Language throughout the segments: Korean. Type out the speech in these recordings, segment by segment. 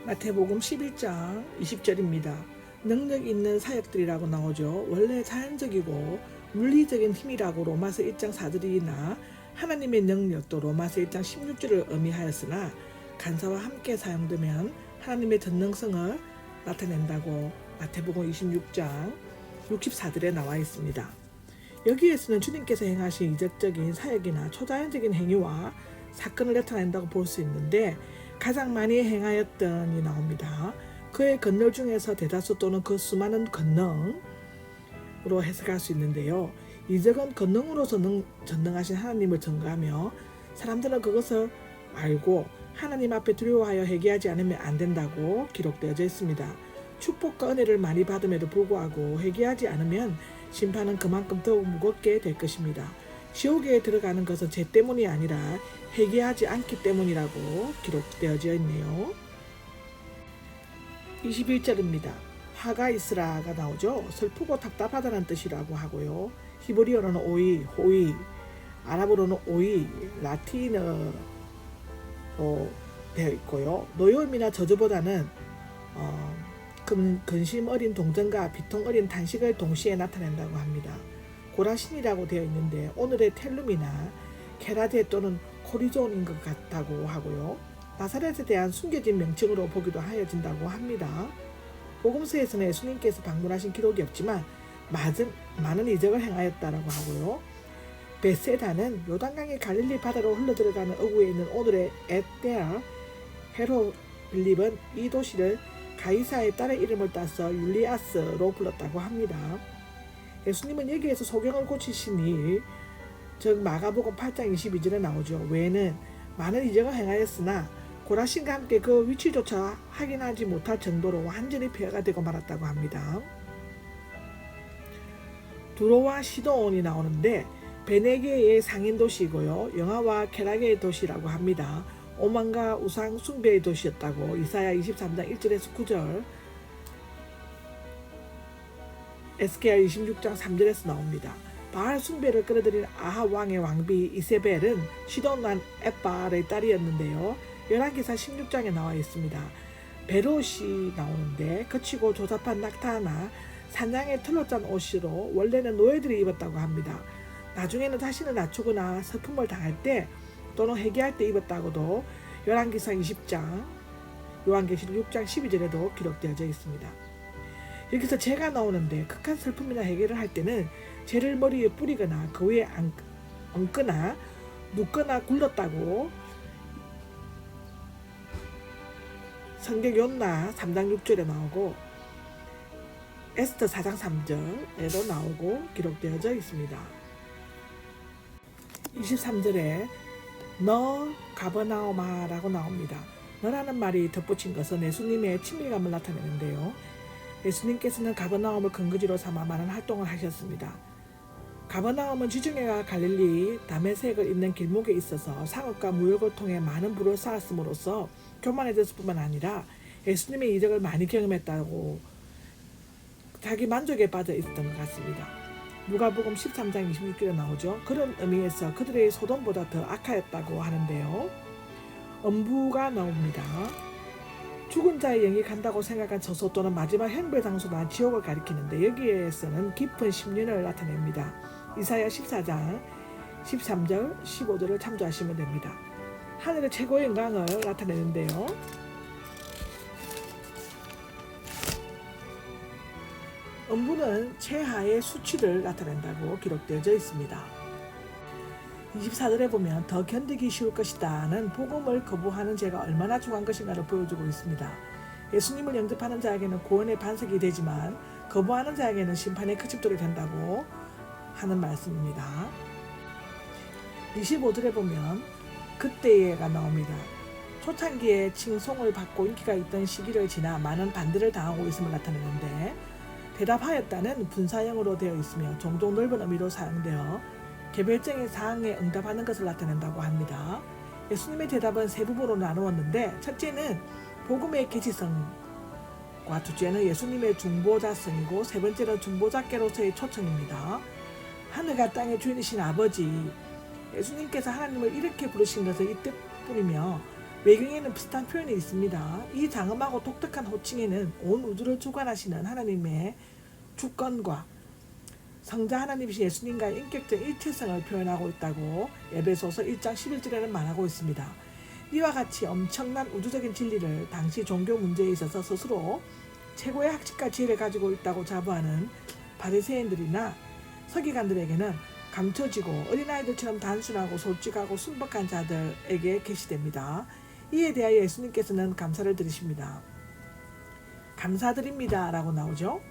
마태복음 11장 20절입니다. 능력 있는 사역들이라고 나오죠. 원래 자연적이고 물리적인 힘이라고 로마서 1장 4절이나 하나님의 능력도 로마서 1장 16절을 의미하였으나 간사와 함께 사용되면 하나님의 전능성을 나타낸다고 마태복음 26장 64절에 나와 있습니다. 여기에서는 주님께서 행하신 이적적인 사역이나 초자연적인 행위와 사건을 나타낸다고 볼 수 있는데 가장 많이 행하였던이 나옵니다. 그의 건널 중에서 대다수 또는 그 수많은 권능으로 해석할 수 있는데요. 이적은 권능으로서 전능하신 하나님을 증거하며 사람들은 그것을 알고 하나님 앞에 두려워하여 회개하지 않으면 안 된다고 기록되어져 있습니다. 축복과 은혜를 많이 받음에도 불구하고 회개하지 않으면 심판은 그만큼 더욱 무겁게 될 것입니다. 지옥에 들어가는 것은 죄 때문이 아니라 회개하지 않기 때문이라고 기록되어져 있네요. 21절입니다. 화가 있으라가 나오죠. 슬프고 답답하다는 뜻이라고 하고요. 히브리어로는 오이, 호이, 아랍어로는 오이, 라틴어로 되어 있고요. 노여움이나 저주보다는 근심 어린 동정과 비통 어린 탄식을 동시에 나타낸다고 합니다. 고라신이라고 되어 있는데 오늘의 텔룸이나 케라데 또는 코리존인 것 같다고 하고요. 나사렛에 대한 숨겨진 명칭으로 보기도 하여진다고 합니다. 복음서에서는 예수님께서 방문하신 기록이 없지만 많은 이적을 행하였다라고 하고요. 베세다는 요단강의 갈릴리 바다로 흘러들어가는 어구에 있는 오늘의 에테아 헤로 빌립은 이 도시를 가이사의 딸의 이름을 따서 율리아스로 불렀다고 합니다. 예수님은 여기에서 소경을 고치시니 즉 마가복음 8장 22절에 나오죠. 외에는 많은 이적을 행하였으나 고라신과 함께 그 위치조차 확인하지 못할 정도로 완전히 폐허가 되고 말았다고 합니다. 두로와 시돈이 나오는데 베네게의 상인 도시이고요. 영아와 케라게의 도시라고 합니다. 오만과 우상 숭배의 도시였다고 이사야 23장 1절에서 9절, 에스겔 26장 3절에서 나옵니다. 바알 숭배를 끌어들인 아합 왕의 왕비 이세벨은 시돈 왕 엣발의 딸이었는데요. 열왕기사 16장에 나와 있습니다. 베롯이 나오는데 거치고 조잡한 낙타나 산양의 털로 짠 옷으로 원래는 노예들이 입었다고 합니다. 나중에는 자신을 낮추거나 슬픔을 당할 때 또는 회개할 때 입었다고도 열왕기상 20장, 요한계시록 6장 12절에도 기록되어져 있습니다. 여기서 죄가 나오는데 극한 슬픔이나 회개를 할 때는 죄를 머리에 뿌리거나 그 위에 얹거나 눕거나 굴렀다고 성경 욥나 3장 6절에 나오고 에스더 4장 3절에도 나오고 기록되어져 있습니다. 23절에 너 가버나움아라고 나옵니다. 너라는 말이 덧붙인 것은 예수님의 친밀감을 나타내는데요. 예수님께서는 가버나움을 근거지로 삼아 많은 활동을 하셨습니다. 가버나움은 지중해와 갈릴리 다메섹을 잇는 길목에 있어서 상업과 무역을 통해 많은 부를 쌓았음으로써 교만해졌을 뿐만 아니라 예수님의 이적을 많이 경험했다고 자기 만족에 빠져 있었던 것 같습니다. 누가복음 13장 26절에 나오죠. 그런 의미에서 그들의 소돔보다 더 악하였다고 하는데요. 음부가 나옵니다. 죽은 자의 영이 간다고 생각한 저소 또는 마지막 행배 장소나 지옥을 가리키는데 여기에서는 깊은 심륜을 나타냅니다. 이사야 14장 13절 15절을 참조하시면 됩니다. 하늘의 최고의 영광을 나타내는데요. 음부는 최하의 수치를 나타낸다고 기록되어져 있습니다. 24절에 보면 더 견디기 쉬울 것이다는 복음을 거부하는 죄가 얼마나 중한 것인가를 보여주고 있습니다. 예수님을 영접하는 자에게는 구원의 반석이 되지만 거부하는 자에게는 심판의 그집돌이 된다고 하는 말씀입니다. 25절에 보면 그때가 나옵니다. 초창기에 칭송을 받고 인기가 있던 시기를 지나 많은 반대를 당하고 있음을 나타내는데 대답하였다는 분사형으로 되어 있으며 종종 넓은 의미로 사용되어 개별적인 사항에 응답하는 것을 나타낸다고 합니다. 예수님의 대답은 세 부분으로 나누었는데 첫째는 복음의 계시성과 둘째는 예수님의 중보자성이고 세 번째는 중보자께로서의 초청입니다. 하늘과 땅의 주인이신 아버지 예수님께서 하나님을 이렇게 부르신 것은 이때뿐이며 외경에는 비슷한 표현이 있습니다. 이 장엄하고 독특한 호칭에는 온 우주를 주관하시는 하나님의 주권과 성자 하나님이신 예수님과의 인격적 일체성을 표현하고 있다고 에베소서 1장 11절에는 말하고 있습니다. 이와 같이 엄청난 우주적인 진리를 당시 종교 문제에 있어서 스스로 최고의 학식과 지혜를 가지고 있다고 자부하는 바리새인들이나 서기관들에게는 감춰지고 어린아이들처럼 단순하고 솔직하고 순박한 자들에게 계시됩니다. 이에 대하여 예수님께서는 감사를 드리십니다. 감사드립니다 라고 나오죠.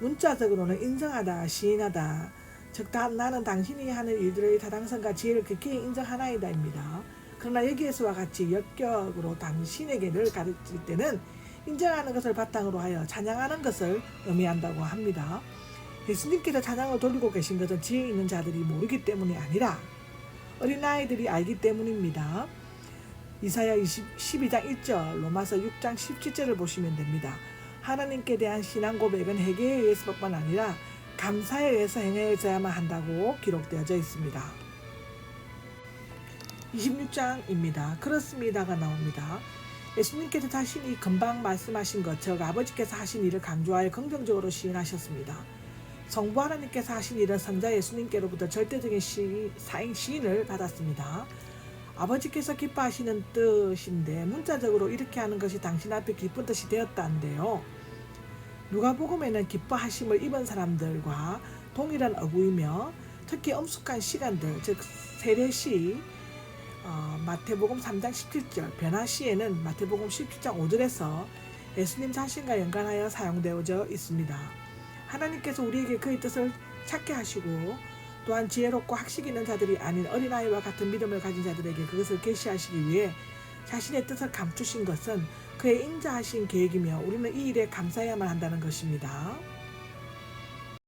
문자적으로는 인정하다, 시인하다, 즉 나는 당신이 하는 일들의 타당성과 지혜를 극히 인정하나이다 입니다. 그러나 여기에서와 같이 역격으로 당신에게를 가르칠 때는 인정하는 것을 바탕으로 하여 찬양하는 것을 의미한다고 합니다. 예수님께서 찬양을 돌리고 계신 것은 지혜 있는 자들이 모르기 때문이 아니라 어린아이들이 알기 때문입니다. 이사야 12장 1절, 로마서 6장 17절을 보시면 됩니다. 하나님께 대한 신앙 고백은 회개에 의해서뿐만 아니라 감사에 의해서 행해져야만 한다고 기록되어져 있습니다. 26장입니다. 그렇습니다가 나옵니다. 예수님께서 자신이 금방 말씀하신 것, 즉 아버지께서 하신 일을 강조하여 긍정적으로 시인하셨습니다. 성부 하나님께서 하신 일은 성자 예수님께로부터 절대적인 시인을 받았습니다. 아버지께서 기뻐하시는 뜻인데 문자적으로 이렇게 하는 것이 당신 앞에 기쁜 뜻이 되었다는데요. 누가복음에는 기뻐하심을 입은 사람들과 동일한 어구이며 특히 엄숙한 시간들, 즉 세례시, 마태복음 3장 17절, 변화시에는 마태복음 17장 5절에서 예수님 자신과 연관하여 사용되어져 있습니다. 하나님께서 우리에게 그의 뜻을 찾게 하시고 또한 지혜롭고 학식 있는 자들이 아닌 어린아이와 같은 믿음을 가진 자들에게 그것을 계시하시기 위해 자신의 뜻을 감추신 것은 그의 인자하신 계획이며 우리는 이 일에 감사해야만 한다는 것입니다.